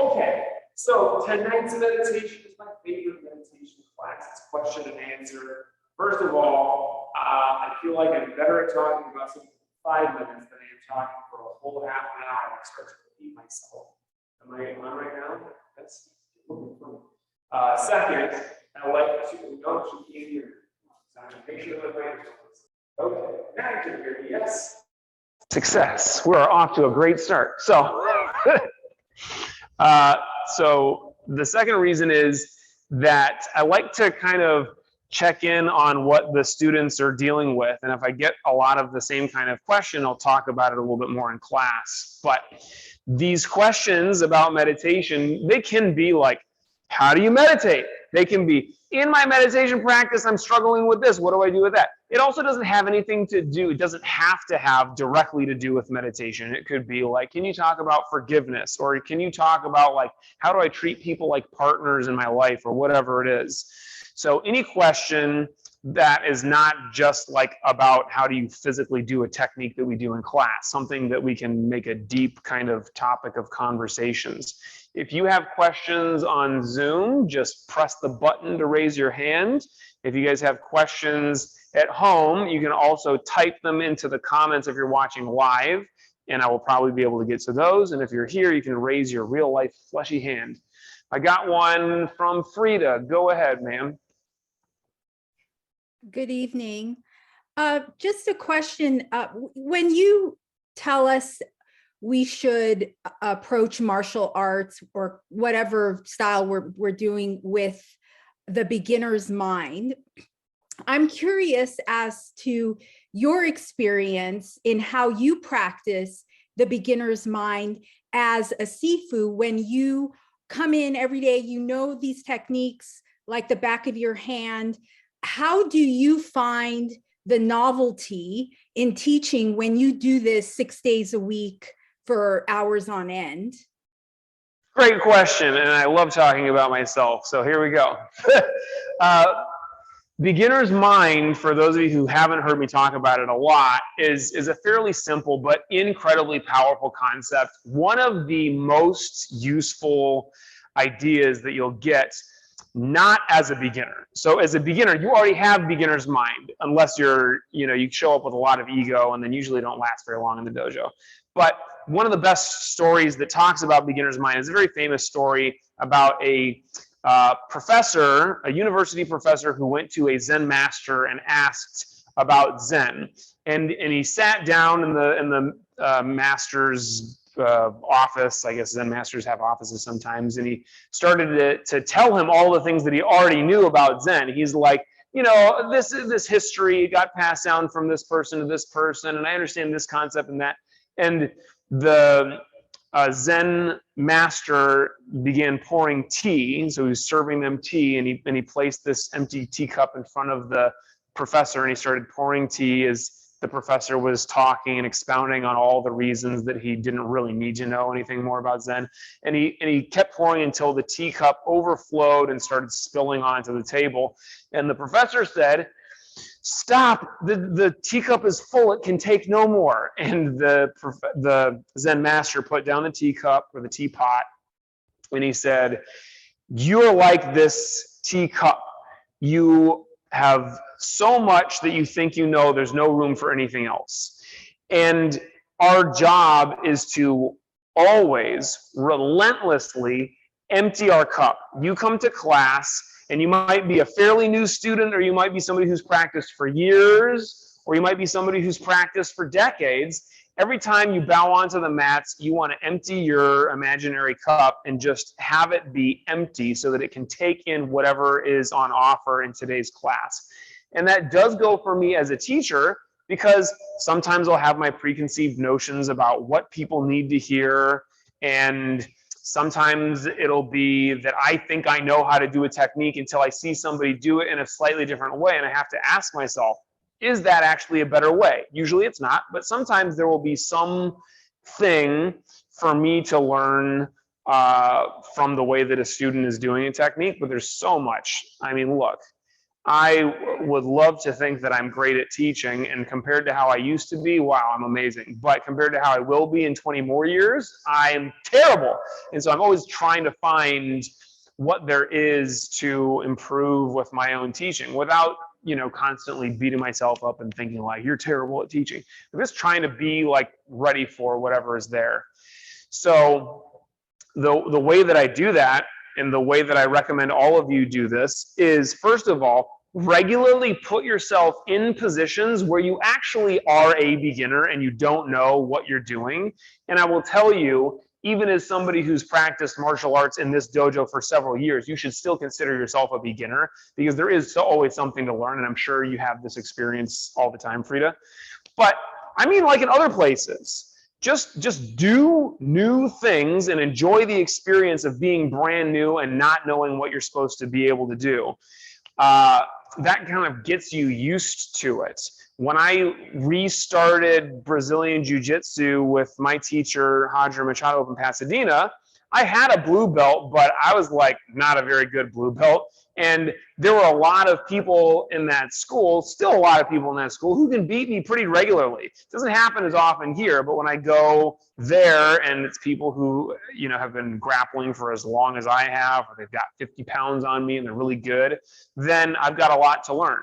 Okay, so tonight's meditation is my favorite meditation class. It's question and answer. First of all, I feel like I'm better at talking about something for 5 minutes than I am talking for a whole half an hour. I start to repeat myself. Am I on right now? That's looking funny. Second, I like to know she can't hear. So I'm make sure that my okay, now you can hear me. Yes. Success. We're off to a great start. So, so the second reason is that I like to kind of check in on what the students are dealing with. And if I get a lot of the same kind of question, I'll talk about it a little bit more in class. But these questions about meditation, they can be like, how do you meditate? They can be, in my meditation practice, I'm struggling with this. What do I do with that? It also doesn't have anything to do, it doesn't have to have directly to do with meditation. It could be like, can you talk about forgiveness? Or can you talk about like, how do I treat people like partners in my life, or whatever it is. So any question that is not just like about how do you physically do a technique that we do in class, something that we can make a deep kind of topic of conversations. If you have questions on Zoom, just press the button to raise your hand. If you guys have questions at home, you can also type them into the comments if you're watching live, and I will probably be able to get to those. And if you're here, you can raise your real life fleshy hand. I got one from Frida. Go ahead, ma'am. Good evening. Just a question. When you tell us we should approach martial arts or whatever style we're doing with the beginner's mind, I'm curious as to your experience in how you practice the beginner's mind as a Sifu. When you come in every day, you know these techniques like the back of your hand. How do you find the novelty in teaching when you do this 6 days a week for hours on end? Great question, and I love talking about myself, so here we go. Beginner's mind, for those of you who haven't heard me talk about it a lot, is a fairly simple but incredibly powerful concept. One of the most useful ideas that you'll get, not as a beginner. So as a beginner, you already have beginner's mind, unless you're, you show up with a lot of ego and then usually don't last very long in the dojo. But one of the best stories that talks about beginner's mind is a very famous story about a professor, a university professor who went to a Zen master and asked about Zen. And he sat down in the master's office. I guess Zen masters have offices sometimes, and he started to tell him all the things that he already knew about Zen. He's like, this history got passed down from this person to this person, and I understand this concept and that. And the Zen master began pouring tea, so he was serving them tea, and he placed this empty teacup in front of the professor, and he started pouring tea as the professor was talking and expounding on all the reasons that he didn't really need to know anything more about Zen. And he kept pouring until the teacup overflowed and started spilling onto the table. And the professor said, "Stop, the teacup is full, it can take no more." And the Zen master put down the teacup or the teapot, and he said, "You're like this teacup. You have so much that you think there's no room for anything else. And our job is to always, relentlessly empty our cup. You come to class, and you might be a fairly new student, or you might be somebody who's practiced for years, or you might be somebody who's practiced for decades. Every time you bow onto the mats, you want to empty your imaginary cup and just have it be empty so that it can take in whatever is on offer in today's class. And that does go for me as a teacher, because sometimes I'll have my preconceived notions about what people need to hear, and sometimes it'll be that I think I know how to do a technique until I see somebody do it in a slightly different way, and I have to ask myself, is that actually a better way? Usually it's not, but sometimes there will be some thing for me to learn from the way that a student is doing a technique, but there's so much. I mean, look, I would love to think that I'm great at teaching, and compared to how I used to be, wow, I'm amazing. But compared to how I will be in 20 more years, I'm terrible. And so I'm always trying to find what there is to improve with my own teaching without, constantly beating myself up and thinking like, you're terrible at teaching. I'm just trying to be like ready for whatever is there. So the way that I do that, and the way that I recommend all of you do this, is first of all, regularly put yourself in positions where you actually are a beginner and you don't know what you're doing. And I will tell you, even as somebody who's practiced martial arts in this dojo for several years, you should still consider yourself a beginner, because there is always something to learn. And I'm sure you have this experience all the time, Frida. But I mean, like in other places, just do new things and enjoy the experience of being brand new and not knowing what you're supposed to be able to do. That kind of gets you used to it. When I restarted Brazilian Jiu-Jitsu with my teacher, Roger Machado, up in Pasadena, I had a blue belt, but I was like not a very good blue belt. And there were a lot of people in that school, still a lot of people in that school, who can beat me pretty regularly. It doesn't happen as often here, but when I go there and it's people who, have been grappling for as long as I have, or they've got 50 pounds on me and they're really good, then I've got a lot to learn.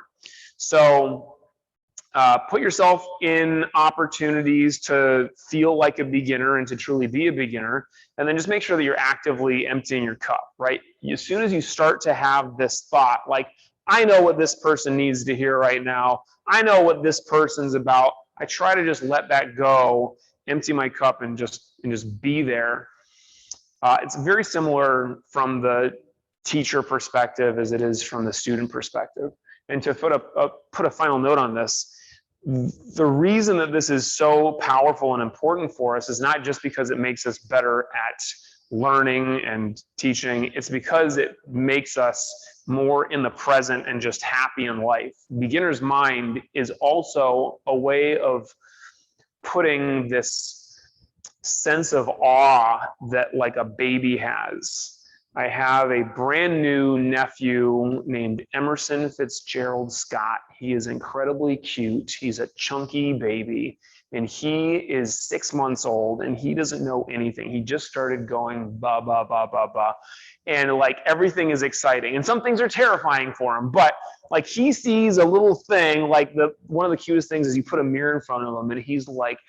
So put yourself in opportunities to feel like a beginner and to truly be a beginner. And then just make sure that you're actively emptying your cup, right? As soon as you start to have this thought, like, I know what this person needs to hear right now, I know what this person's about, I try to just let that go, empty my cup, and just be there. It's very similar from the teacher perspective as it is from the student perspective. And to put a final note on this, the reason that this is so powerful and important for us is not just because it makes us better at learning and teaching. It's because it makes us more in the present and just happy in life. Beginner's mind is also a way of putting this sense of awe that like a baby has. I have a brand new nephew named Emerson Fitzgerald Scott. He is incredibly cute. He's a chunky baby, and he is 6 months old, and he doesn't know anything. He just started going ba ba ba ba ba, and like everything is exciting, and some things are terrifying for him. But like he sees a little thing, like one of the cutest things is you put a mirror in front of him, and he's like,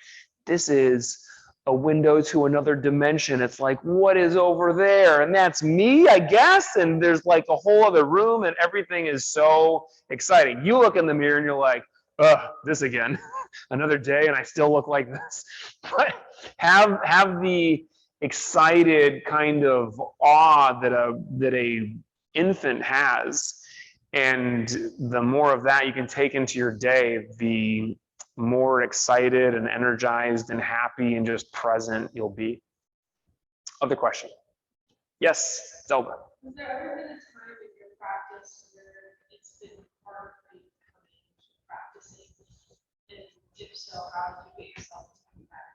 "This is a window to another dimension." It's like, what is over there? And that's me, I guess. And there's like a whole other room, and everything is so exciting. You look in the mirror and you're like, ugh, this again, another day, and I still look like this. But have the excited kind of awe that a infant has, and the more of that you can take into your day, the more excited and energized and happy and just present you'll be. Other question? Yes, Zelda. Has there ever been a time in your practice where it's been hard for you practicing? And if so, how did you get yourself to come back?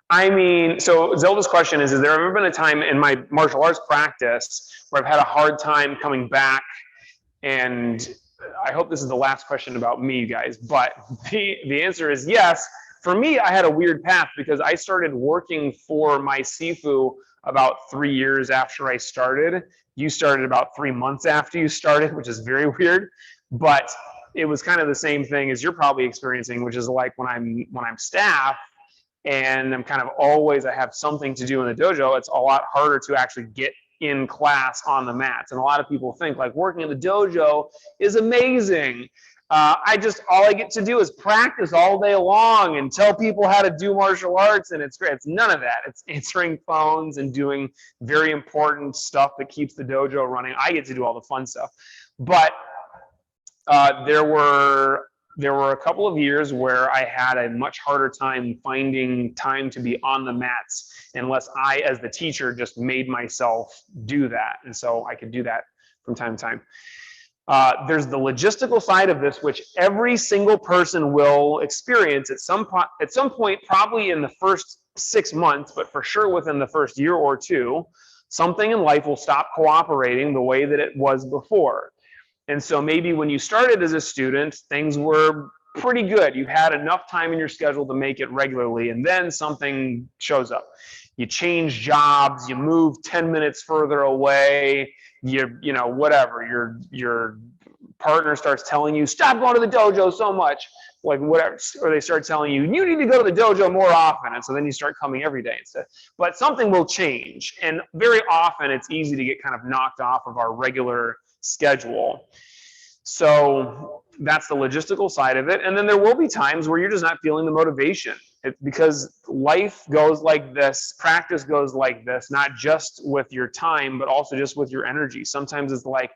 I mean, so Zelda's question is there ever been a time in my martial arts practice where I've had a hard time coming back? And I hope this is the last question about me, you guys, but the answer is yes. For me, I had a weird path because I started working for my Sifu about 3 years after I started. You started about 3 months after you started, which is very weird, but it was kind of the same thing as you're probably experiencing, which is like when I'm staff and I'm kind of always, I have something to do in the dojo, it's a lot harder to actually get in class on the mats. And a lot of people think like working in the dojo is amazing. All I get to do is practice all day long and tell people how to do martial arts, and it's great. It's none of that. It's answering phones and doing very important stuff that keeps the dojo running. I get to do all the fun stuff. But there were a couple of years where I had a much harder time finding time to be on the mats unless I, as the teacher, just made myself do that. And so I could do that from time to time. There's the logistical side of this, which every single person will experience at some point, probably in the first 6 months, but for sure within the first year or two. something in life will stop cooperating the way that it was before. And so maybe when you started as a student, things were pretty good. You had enough time in your schedule to make it regularly, and then something shows up. You change jobs, you move 10 minutes further away, whatever. Your partner starts telling you, stop going to the dojo so much, like whatever, or they start telling you, you need to go to the dojo more often, and so then you start coming every day instead. But something will change, and very often it's easy to get kind of knocked off of our regular schedule. So that's the logistical side of it. And then there will be times where you're just not feeling the motivation. Because life goes like this, practice goes like this, not just with your time, but also just with your energy. Sometimes it's like,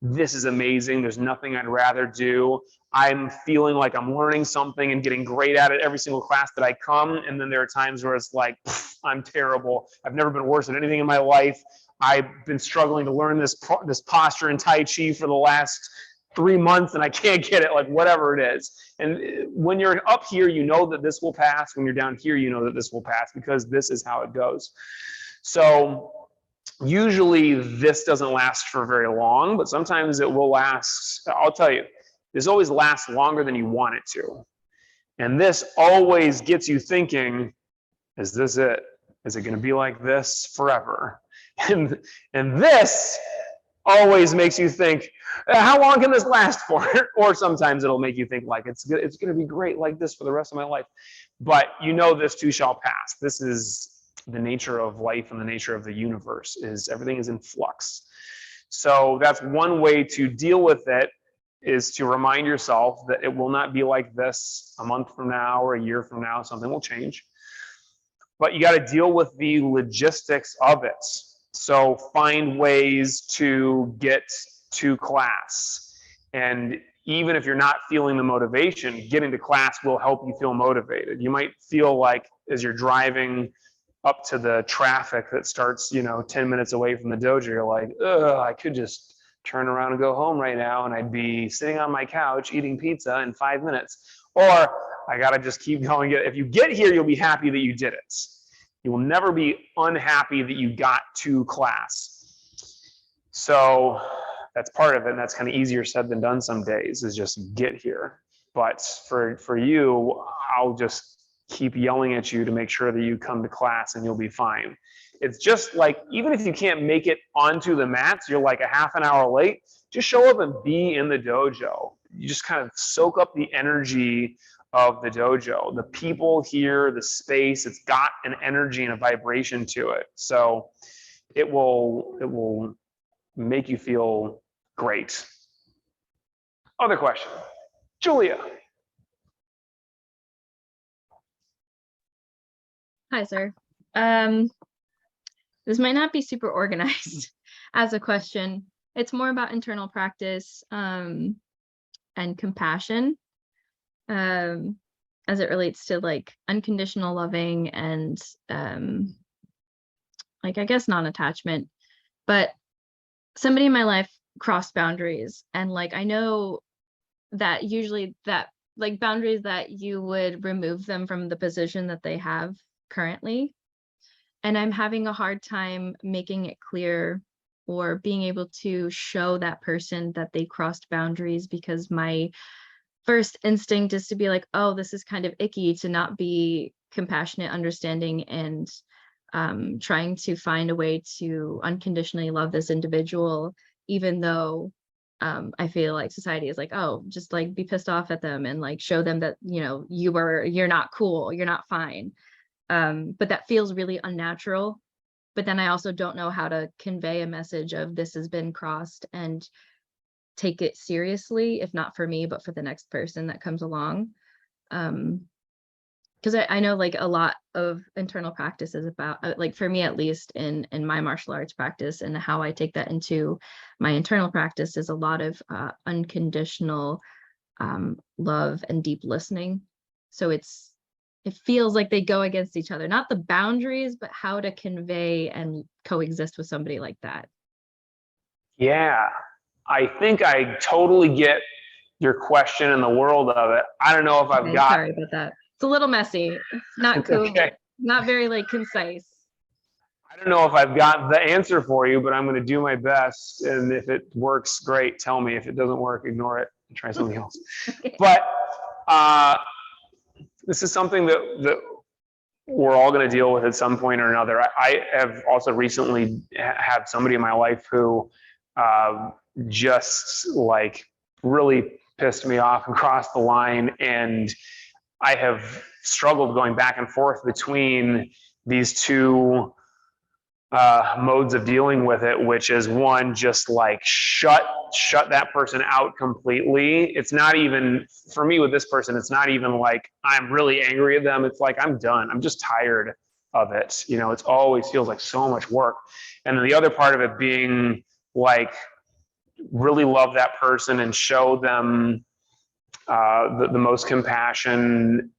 this is amazing. There's nothing I'd rather do. I'm feeling like I'm learning something and getting great at it every single class that I come. And then there are times where it's like, I'm terrible. I've never been worse at anything in my life. I've been struggling to learn this posture in Tai Chi for the last 3 months and I can't get it, like whatever it is. And when you're up here, you know that this will pass. When you're down here, you know that this will pass, because this is how it goes. So usually this doesn't last for very long, but sometimes it will last. I'll tell you, this always lasts longer than you want it to. And this always gets you thinking, is this it? Is it going to be like this forever? And this always makes you think, how long can this last for? Or sometimes it'll make you think like it's going to be great like this for the rest of my life. But you know this too shall pass. This is the nature of life and the nature of the universe, is everything is in flux. So that's one way to deal with it, is to remind yourself that it will not be like this a month from now or a year from now. Something will change. But you got to deal with the logistics of it. So find ways to get to class. And even if you're not feeling the motivation, getting to class will help you feel motivated. You might feel like as you're driving up to the traffic that starts, 10 minutes away from the dojo, you're like, I could just turn around and go home right now and I'd be sitting on my couch eating pizza in 5 minutes. Or I got to just keep going. If you get here, you'll be happy that you did it. You will never be unhappy that you got to class. So that's part of it, and that's kind of easier said than done some days, is just get here. But for you, I'll just keep yelling at you to make sure that you come to class and you'll be fine. It's just like, even if you can't make it onto the mats, you're like a half an hour late, just show up and be in the dojo. You just kind of soak up the energy of the dojo, the people here, the space. It's got an energy and a vibration to it. So it will make you feel great. Other question, Julia. Hi, sir. This might not be super organized as a question. It's more about internal practice and compassion as it relates to like unconditional loving and like, I guess, non-attachment. But somebody in my life crossed boundaries, and like I know that usually that like boundaries that you would remove them from the position that they have currently. And I'm having a hard time making it clear or being able to show that person that they crossed boundaries, because my first instinct is to be like, oh, this is kind of icky, to not be compassionate, understanding, and trying to find a way to unconditionally love this individual, even though I feel like society is like, oh, just like be pissed off at them and like show them that, you're not cool, you're not fine. But that feels really unnatural. But then I also don't know how to convey a message of this has been crossed and take it seriously, if not for me, but for the next person that comes along. Because I know like a lot of internal practice is about, like for me at least in my martial arts practice, and how I take that into my internal practice, is a lot of unconditional love and deep listening. So it feels like they go against each other, not the boundaries, but how to convey and coexist with somebody like that. Yeah, I think I totally get your question and the world of it. I don't know if I've got. Sorry about that. It's a little messy. It's not cool. Okay. Not very like concise. I don't know if I've got the answer for you, but I'm going to do my best. And if it works, great. Tell me. If it doesn't work, ignore it and try something else. Okay. But this is something that we're all going to deal with at some point or another. I have also recently had somebody in my life who just like really pissed me off and crossed the line. And I have struggled going back and forth between these two modes of dealing with it, which is one, just like shut that person out completely. It's not even, for me with this person, it's not even like I'm really angry at them. It's like I'm done. I'm just tired of it. You know, it's always feels like so much work. And then the other part of it being like really love that person and show them the most compassion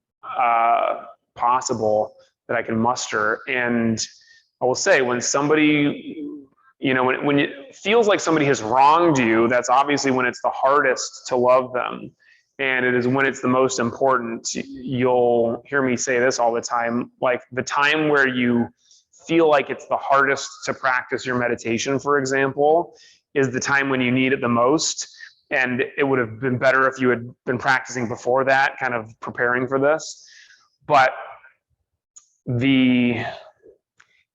possible that I can muster. And I will say, when somebody, you know, when it feels like somebody has wronged you, that's obviously when it's the hardest to love them. And it is when it's the most important. You'll hear me say this all the time, like the time where you feel like it's the hardest to practice your meditation, for example, is the time when you need it the most. And it would have been better if you had been practicing before that, kind of preparing for this. But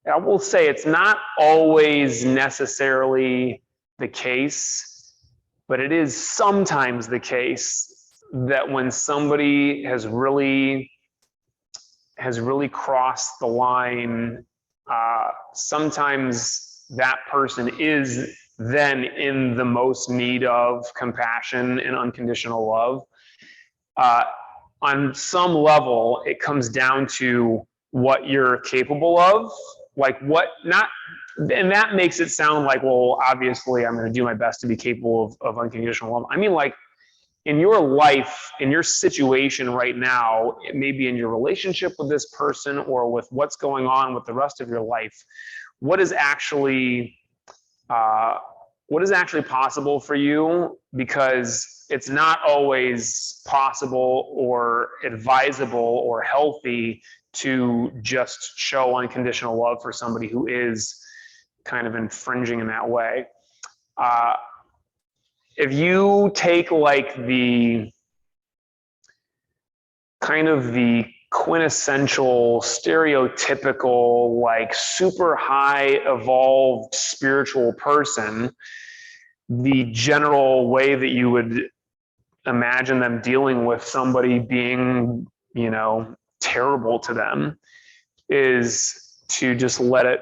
I will say it's not always necessarily the case, but it is sometimes the case that when somebody has really crossed the line, sometimes that person is then in the most need of compassion and unconditional love. On some level, it comes down to what you're capable of, like what not, and that makes it sound like, well, obviously I'm going to do my best to be capable of unconditional love. I mean, like in your life, in your situation right now, it may be in your relationship with this person or with what's going on with the rest of your life. What is actually possible for you? Because it's not always possible or advisable or healthy to just show unconditional love for somebody who is kind of infringing in that way. If you take like the kind of the quintessential, stereotypical, like super high evolved spiritual person, the general way that you would imagine them dealing with somebody being, you know, terrible to them is to just let it,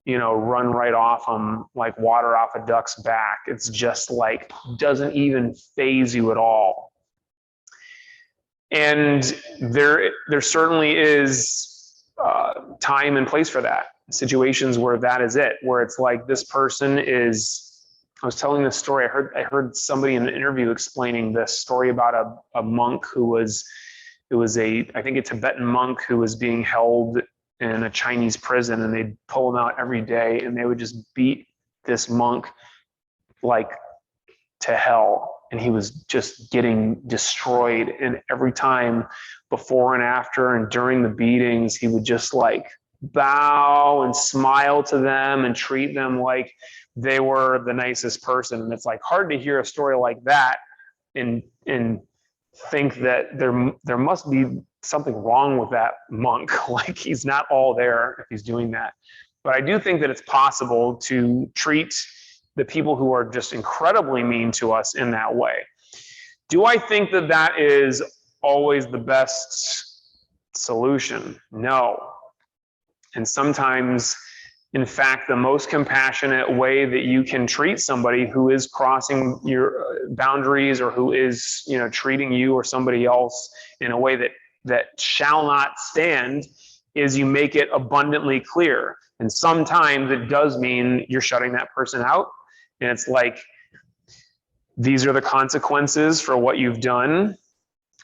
you know, run right off them like water off a duck's back. It's just like doesn't even faze you at all. And there certainly is time and place for that. Situations where that is it, where it's like this person is. I was telling this story. I heard somebody in an interview explaining this story about a monk who was. It was I think a Tibetan monk who was being held in a Chinese prison, and they'd pull him out every day, and they would just beat this monk like to hell. And he was just getting destroyed. And every time before and after and during the beatings, he would just like bow and smile to them and treat them like they were the nicest person. And it's like hard to hear a story like that and think that there must be something wrong with that monk. Like he's not all there if he's doing that. But I do think that it's possible to treat the people who are just incredibly mean to us in that way. Do I think that that is always the best solution? No. And sometimes, in fact, the most compassionate way that you can treat somebody who is crossing your boundaries or who is, you know, treating you or somebody else in a way that shall not stand is you make it abundantly clear. And sometimes it does mean you're shutting that person out. And it's like, these are the consequences for what you've done.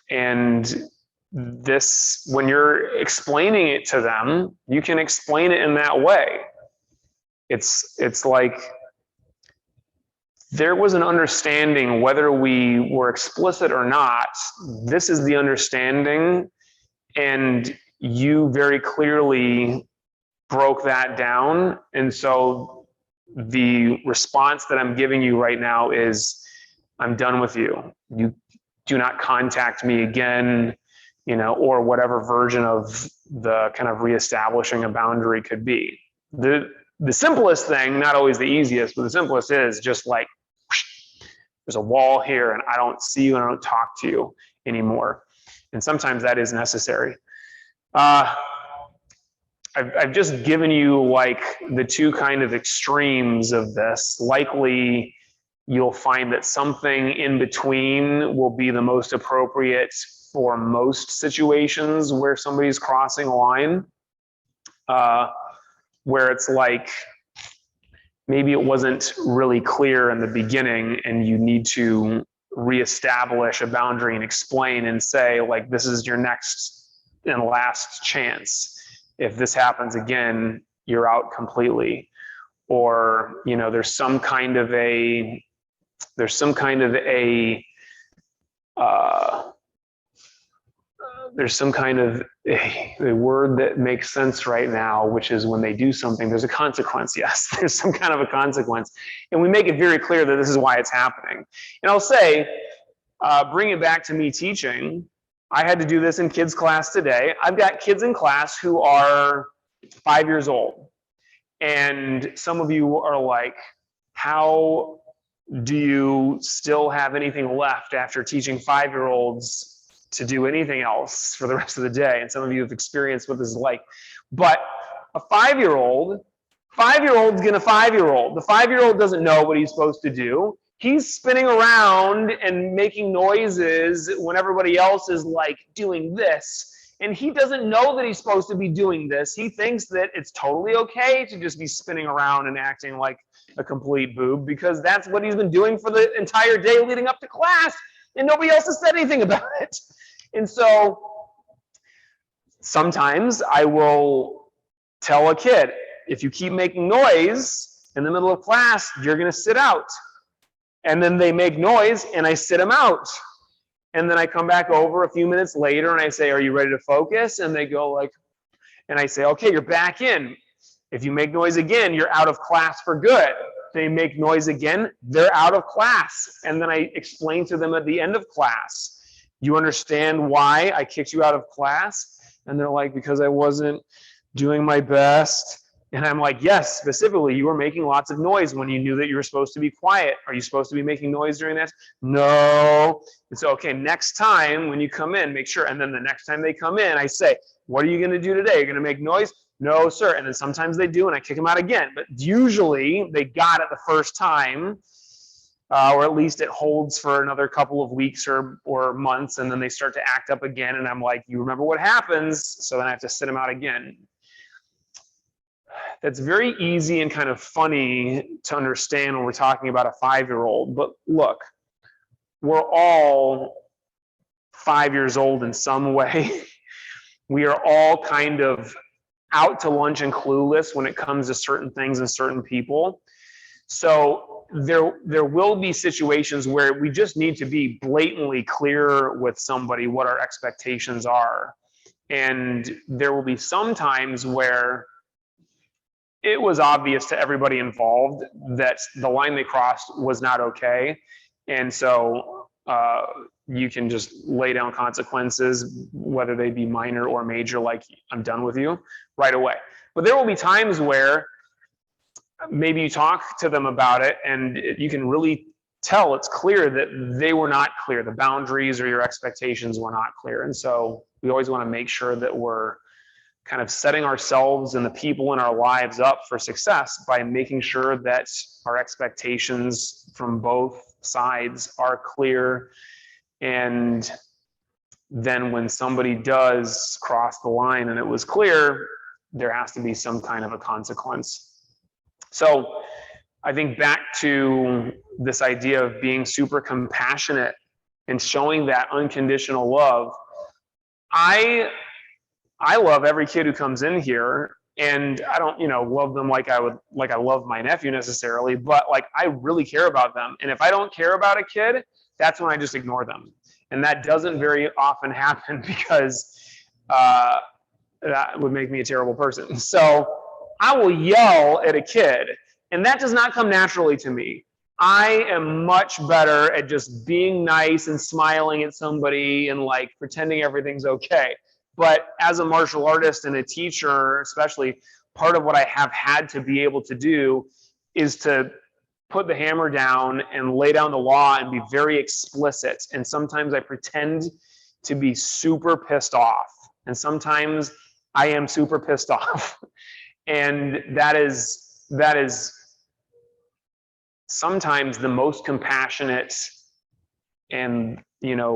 And this, when you're explaining it to them, you can explain it in that way. It's like there was an understanding, whether we were explicit or not, this is the understanding. And you very clearly broke that down. And so the response that I'm giving you right now is, I'm done with you. You do not contact me again, or whatever version of the kind of reestablishing a boundary could be. The simplest thing, not always the easiest, but the simplest is just like, there's a wall here and I don't see you and I don't talk to you anymore. And sometimes that is necessary. I've just given you like the two kind of extremes of this. Likely you'll find that something in between will be the most appropriate for most situations where somebody's crossing a line, where it's like, maybe it wasn't really clear in the beginning and you need to reestablish a boundary and explain and say, like, this is your next and last chance. If this happens again, you're out completely. Or, there's some kind of a word that makes sense right now, which is when they do something, there's a consequence. Yes, there's some kind of a consequence. And we make it very clear that this is why it's happening. And I'll say, bring it back to me teaching. I had to do this in kids class today. I've got kids in class who are 5 years old. And some of you are like, how do you still have anything left after teaching 5-year-olds to do anything else for the rest of the day? And some of you have experienced what this is like. But a 5-year-old's gonna 5-year-old. The 5-year-old doesn't know what he's supposed to do. He's spinning around and making noises when everybody else is like doing this. And he doesn't know that he's supposed to be doing this. He thinks that it's totally okay to just be spinning around and acting like a complete boob, because that's what he's been doing for the entire day leading up to class, and nobody else has said anything about it. And so sometimes I will tell a kid, if you keep making noise in the middle of class, you're going to sit out. And then they make noise and I sit them out. And then I come back over a few minutes later and I say, are you ready to focus? And they go like, and I say, okay, you're back in. If you make noise again, you're out of class for good. They make noise again, they're out of class. And then I explain to them at the end of class, you understand why I kicked you out of class? And they're like, because I wasn't doing my best. And I'm like, yes, specifically, you were making lots of noise when you knew that you were supposed to be quiet. Are you supposed to be making noise during that? No. And so, okay, next time when you come in, make sure. And then the next time they come in, I say, what are you going to do today? You're going to make noise? No, sir. And then sometimes they do, and I kick them out again. But usually they got it the first time, or at least it holds for another couple of weeks or months, and then they start to act up again. And I'm like, you remember what happens? So then I have to sit them out again. That's very easy and kind of funny to understand when we're talking about a 5-year-old. But look, we're all 5 years old in some way. We are all kind of out to lunch and clueless when it comes to certain things and certain people. So there will be situations where we just need to be blatantly clear with somebody what our expectations are. And there will be some times where it was obvious to everybody involved that the line they crossed was not okay. And so you can just lay down consequences, whether they be minor or major, like I'm done with you right away. But there will be times where maybe you talk to them about it and you can really tell it's clear that they were not clear. The boundaries or your expectations were not clear. And so we always want to make sure that we're kind of setting ourselves and the people in our lives up for success by making sure that our expectations from both sides are clear. And then when somebody does cross the line and it was clear, there has to be some kind of a consequence. So I think back to this idea of being super compassionate and showing that unconditional love. I love every kid who comes in here, and I don't, love them like I love my nephew necessarily, but like I really care about them. And if I don't care about a kid, that's when I just ignore them. And that doesn't very often happen because that would make me a terrible person. So I will yell at a kid, and that does not come naturally to me. I am much better at just being nice and smiling at somebody and like pretending everything's okay. But as a martial artist and a teacher, especially, part of what I have had to be able to do is to put the hammer down and lay down the law and be very explicit. And sometimes I pretend to be super pissed off. And sometimes I am super pissed off. And that is sometimes the most compassionate and, you know,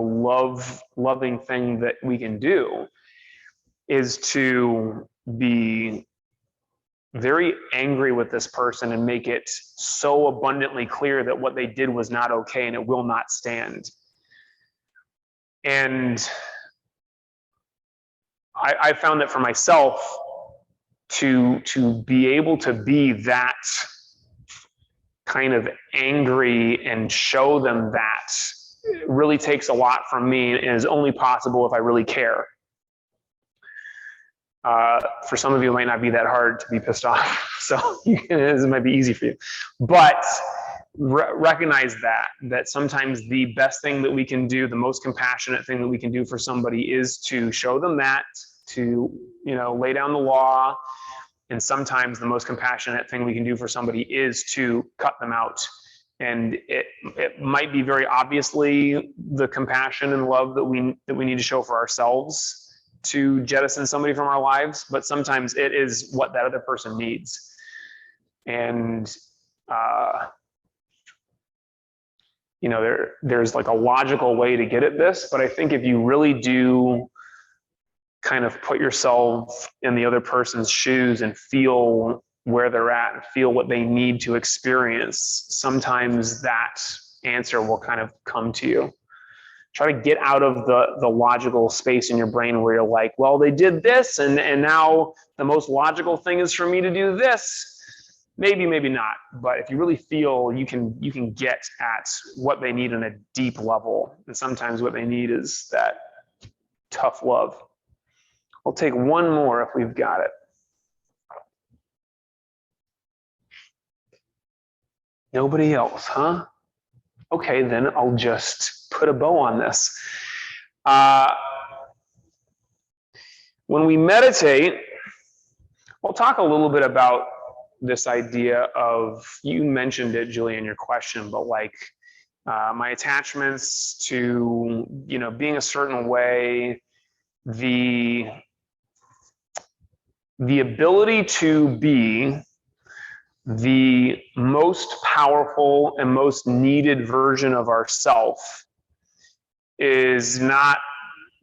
loving thing that we can do, is to be very angry with this person and make it so abundantly clear that what they did was not okay and it will not stand. And I found that for myself, to be able to be that kind of angry and show them that really takes a lot from me, and is only possible if I really care. For some of you, it might not be that hard to be pissed off, so it might be easy for you. But recognize that sometimes the best thing that we can do, the most compassionate thing that we can do for somebody, is to show them that, to, you know, lay down the law. And sometimes the most compassionate thing we can do for somebody is to cut them out. And it might be very obviously the compassion and love that we need to show for ourselves to jettison somebody from our lives, but sometimes it is what that other person needs. And you know, there's like a logical way to get at this, but I think if you really do kind of put yourself in the other person's shoes and feel where they're at and feel what they need to experience, sometimes that answer will kind of come to you. Try to get out of the logical space in your brain where you're like, well, they did this, and now the most logical thing is for me to do this. Maybe, maybe not. But if you really feel you can get at what they need on a deep level, and sometimes what they need is that tough love. We'll take one more if we've got it. Nobody else, huh? Okay, then I'll just put a bow on this. When we meditate, we'll talk a little bit about this idea of, you mentioned it, Julie, in your question, but like my attachments to, you know, being a certain way, the ability to be the most powerful and most needed version of ourself is not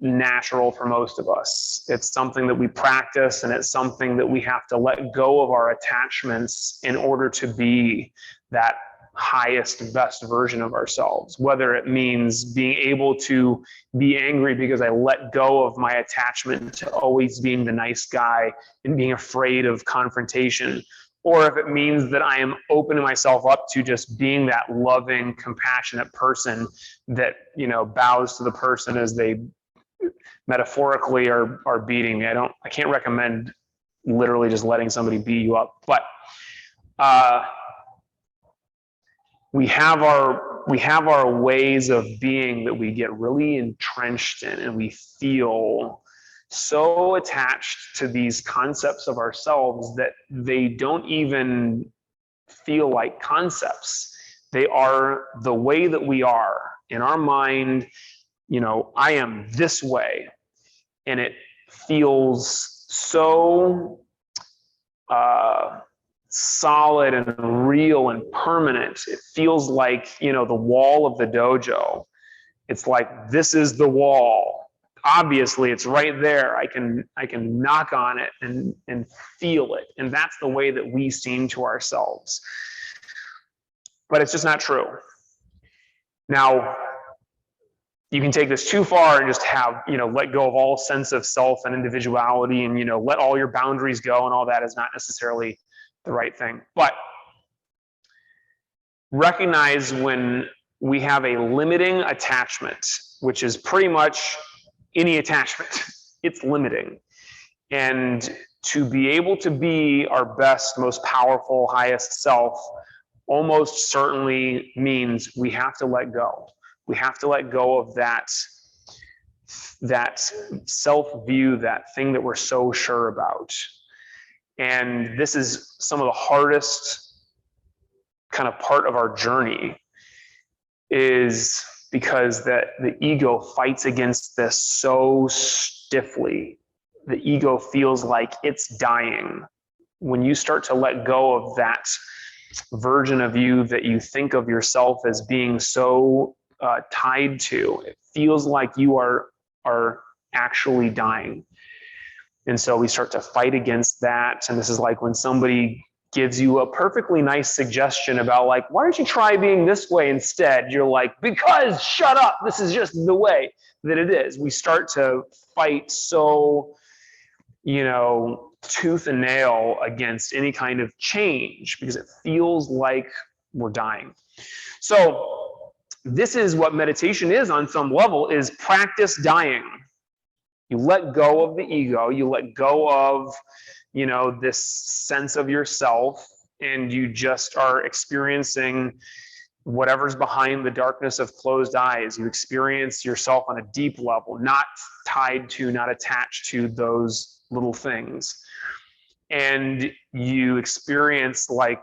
natural for most of us. It's something that we practice, and it's something that we have to let go of our attachments in order to be that highest, best version of ourselves. Whether it means being able to be angry because I let go of my attachment to always being the nice guy and being afraid of confrontation, or if it means that I am opening myself up to just being that loving, compassionate person that, you know, bows to the person as they metaphorically are beating me. I can't recommend literally just letting somebody beat you up, but we have our ways of being that we get really entrenched in, and we feel so attached to these concepts of ourselves that they don't even feel like concepts. They are the way that we are in our mind. You know, I am this way, and it feels so solid and real and permanent. It feels like, you know, the wall of the dojo. It's like, this is the wall. Obviously, it's right there. I can knock on it and feel it. And that's the way that we seem to ourselves. But it's just not true. Now, you can take this too far and just have, you know, let go of all sense of self and individuality, and, you know, let all your boundaries go, and all that is not necessarily the right thing. But recognize when we have a limiting attachment, which is pretty much any attachment, it's limiting. And to be able to be our best, most powerful, highest self almost certainly means we have to let go. We have to let go of that self-view, that thing that we're so sure about. And this is some of the hardest kind of part of our journey, is because that the ego fights against this so stiffly. The ego feels like it's dying. When you start to let go of that version of you that you think of yourself as being so tied to, it feels like you are actually dying. And so we start to fight against that. And this is like when somebody gives you a perfectly nice suggestion about like, why don't you try being this way instead? You're like, because shut up, this is just the way that it is. We start to fight so, tooth and nail against any kind of change because it feels like we're dying. So this is what meditation is on some level, is practice dying. You let go of the ego, you let go of, this sense of yourself, and you just are experiencing whatever's behind the darkness of closed eyes. You experience yourself on a deep level, not tied to, not attached to those little things. And you experience like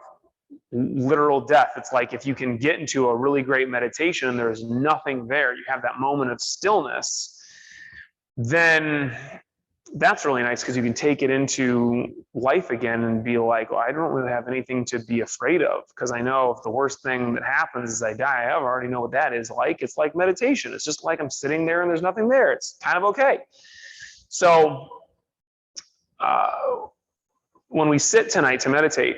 literal death. It's like if you can get into a really great meditation and there's nothing there, you have that moment of stillness, then that's really nice because you can take it into life again and be like, well, I don't really have anything to be afraid of, because I know if the worst thing that happens is I die, I already know what that is like. It's like meditation. It's just like I'm sitting there and there's nothing there. It's kind of okay. So when we sit tonight to meditate,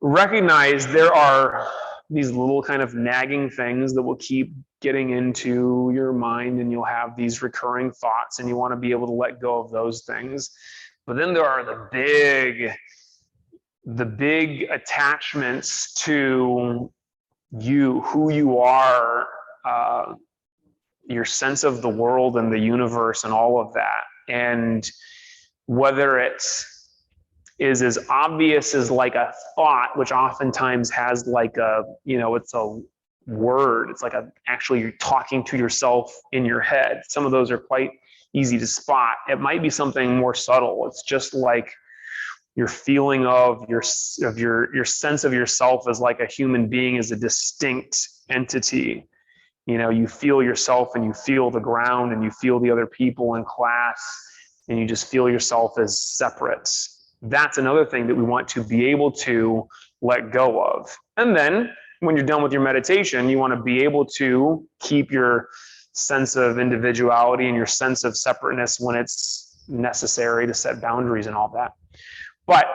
recognize there are these little kind of nagging things that will keep getting into your mind, and you'll have these recurring thoughts, and you want to be able to let go of those things. But then there are the big attachments to you, who you are, your sense of the world and the universe and all of that. And whether it is as obvious as like a thought, which oftentimes has like a, it's a word. It's like actually you're talking to yourself in your head. Some of those are quite easy to spot. It might be something more subtle. It's just like your feeling of your sense of yourself as like a human being, as a distinct entity. You feel yourself and you feel the ground and you feel the other people in class, and you just feel yourself as separate. That's another thing that we want to be able to let go of. And then when you're done with your meditation, you want to be able to keep your sense of individuality and your sense of separateness when it's necessary to set boundaries and all that. But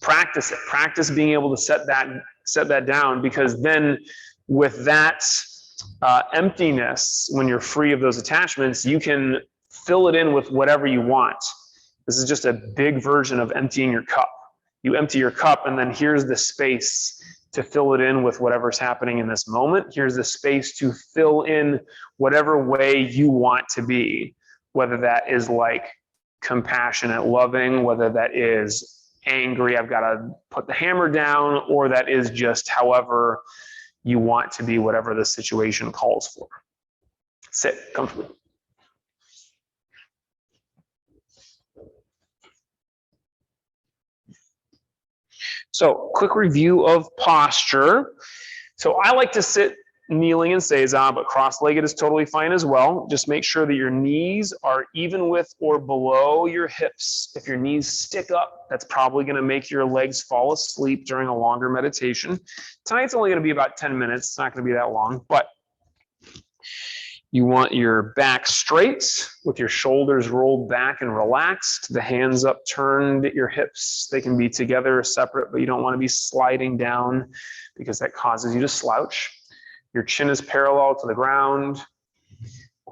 practice it. Practice being able to set that down, because then with that emptiness, when you're free of those attachments, you can fill it in with whatever you want. This is just a big version of emptying your cup. You empty your cup, and then here's the space to fill it in with whatever's happening in this moment. Here's the space to fill in whatever way you want to be, whether that is like compassionate, loving, whether that is angry, I've got to put the hammer down, or that is just however you want to be, whatever the situation calls for. Sit comfortably. So, quick review of posture. So I like to sit kneeling in Seiza, but cross-legged is totally fine as well. Just make sure that your knees are even with or below your hips. If your knees stick up, that's probably going to make your legs fall asleep during a longer meditation. Tonight's only going to be about 10 minutes. It's not going to be that long, but you want your back straight with your shoulders rolled back and relaxed, the hands upturned at your hips. They can be together or separate, but you don't want to be sliding down because that causes you to slouch. Your chin is parallel to the ground.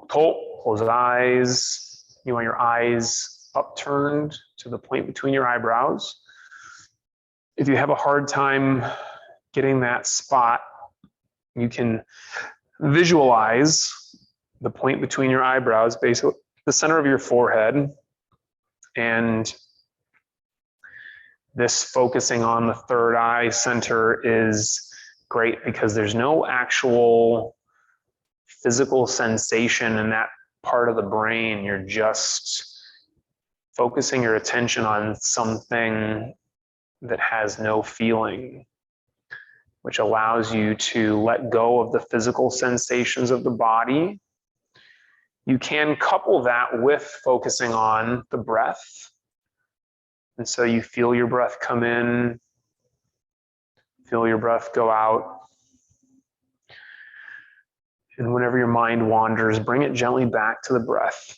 Close eyes. You want your eyes upturned to the point between your eyebrows. If you have a hard time getting that spot, you can visualize the point between your eyebrows, basically the center of your forehead, And this focusing on the third eye center is great because there's no actual physical sensation in that part of the brain. You're just focusing your attention on something that has no feeling, which allows you to let go of the physical sensations of the body. You can couple that with focusing on the breath. And so you feel your breath come in, feel your breath go out. And whenever your mind wanders, bring it gently back to the breath.